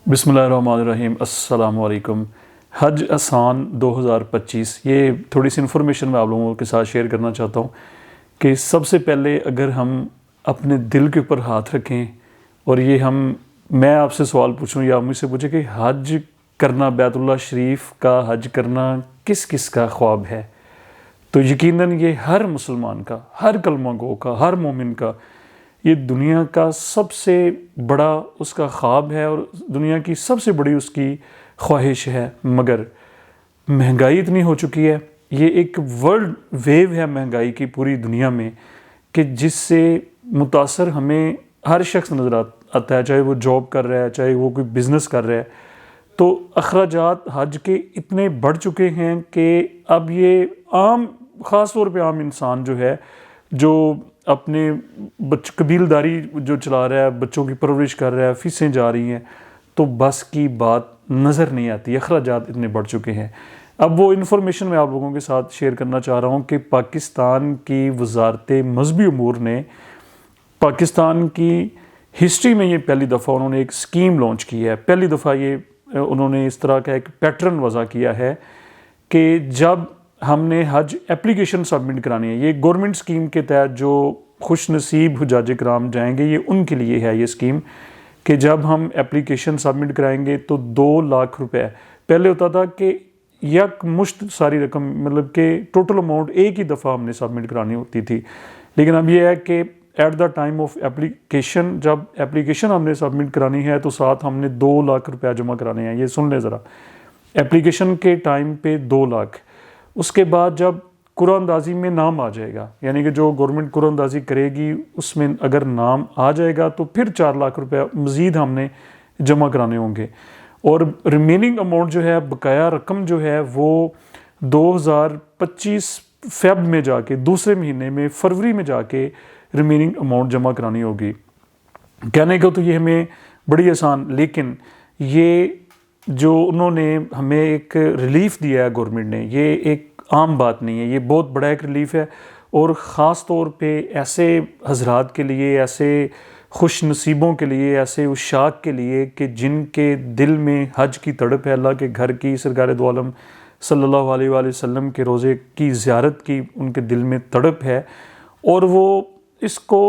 बिस्मिल्लाहिर्रहमानिर्रहीम। अस्सलाम वालेकुम। हज आसान 2025, ये थोड़ी सी इन्फॉर्मेशन मैं आप लोगों के साथ शेयर करना चाहता हूँ कि सबसे पहले अगर हम अपने दिल के ऊपर हाथ रखें और मैं आपसे सवाल पूछूं या आप मुझसे पूछें कि हज करना, बैतुल्लाह शरीफ का हज करना किस किस का ख्वाब है, तो यकीनन ये हर मुसलमान का, हर कलमा गो का, हर मोमिन का ये दुनिया का सबसे बड़ा उसका ख्वाब है और दुनिया की सबसे बड़ी उसकी ख्वाहिश है। मगर महंगाई इतनी हो चुकी है, ये एक वर्ल्ड वेव है महंगाई की पूरी दुनिया में, कि जिससे मुतासर हमें हर शख्स नज़र आता है, चाहे वो जॉब कर रहा है, चाहे वो कोई बिज़नेस कर रहा है। तो अखराजात हज के इतने बढ़ चुके हैं कि अब ये ख़ास तौर पे आम इंसान जो है, जो अपने कबीलदारी जो चला रहा है, बच्चों की परवरिश कर रहा है, फीसें जा रही हैं, तो बस की बात नज़र नहीं आती, अखराजात इतने बढ़ चुके हैं। अब वो इन्फॉर्मेशन मैं आप लोगों के साथ शेयर करना चाह रहा हूँ कि पाकिस्तान की वजारत मजहबी उमूर ने पाकिस्तान की हिस्ट्री में ये पहली दफ़ा उन्होंने एक स्कीम लॉन्च की है। पहली दफ़ा ये उन्होंने इस तरह का एक पैटर्न वज़ा किया है कि जब हमने हज एप्लीकेशन सबमिट करानी है, ये गवर्नमेंट स्कीम के तहत जो खुश नसीब हुज्जाज कराम जाएंगे, ये उनके लिए है ये स्कीम, कि जब हम एप्लीकेशन सबमिट कराएंगे तो 2 लाख रुपए, पहले होता था कि यक मुश्त सारी रकम, मतलब कि टोटल अमाउंट एक ही दफ़ा हमने सबमिट करानी होती थी। लेकिन अब ये है कि at the time of application, जब एप्लीकेशन हमने सबमिट करानी है तो साथ हमने 2 लाख रुपया जमा कराने हैं। ये सुन ले ज़रा, एप्लीकेशन के टाइम पे 2 लाख, उसके बाद जब कुरानदाजी में नाम आ जाएगा, यानी कि जो गवर्नमेंट कुरानदाजी करेगी उसमें अगर नाम आ जाएगा तो फिर 4 लाख रुपया मज़ीद हमने जमा कराने होंगे। और रिमेनिंग अमाउंट जो है, बकाया रकम जो है, वो 2025 फेब में जाके, दूसरे महीने में, फरवरी में जाके रिमेनिंग अमाउंट जमा करानी होगी। कहने को तो ये हमें बड़ी आसान, लेकिन ये जो उन्होंने हमें एक रिलीफ दिया है गवर्नमेंट ने, ये एक आम बात नहीं है, ये बहुत बड़ा एक रिलीफ है। और ख़ास तौर पे ऐसे हजरात के लिए, ऐसे खुश नसीबों के लिए, ऐसे उशाक के लिए कि जिनके दिल में हज की तड़प है, अल्लाह के घर की, सरकार दो आलम सल्लल्लाहु अलैहि वसल्लम के रोज़े की ज़ियारत की उनके दिल में तड़प है, और वो इसको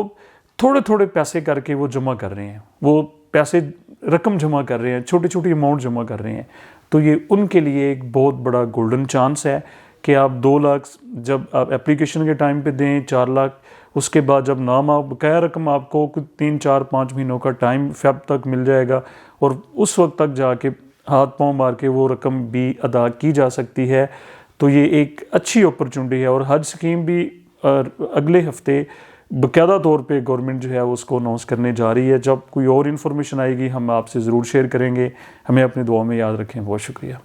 थोड़े थोड़े पैसे करके वो जमा कर रहे हैं, वो पैसे रकम जमा कर रहे हैं, छोटी छोटी अमाउंट जमा कर रहे हैं। तो ये उनके लिए एक बहुत बड़ा गोल्डन चांस है कि आप 2 लाख जब आप एप्लीकेशन के टाइम पे दें, 4 लाख उसके बाद जब नाम आप बकाया रकम आपको 3, 4, 5 महीनों का टाइम फेब तक मिल जाएगा, और उस वक्त तक जाके हाथ पांव मार के वो रकम भी अदा की जा सकती है। तो ये एक अच्छी अपॉर्चुनिटी है। और हज स्कीम भी अगले हफ्ते बाकायदा तौर पे गवर्नमेंट जो है उसको अनाउंस करने जा रही है। जब कोई और इन्फॉर्मेशन आएगी हम आपसे ज़रूर शेयर करेंगे। हमें अपनी दुआ में याद रखें। बहुत शुक्रिया।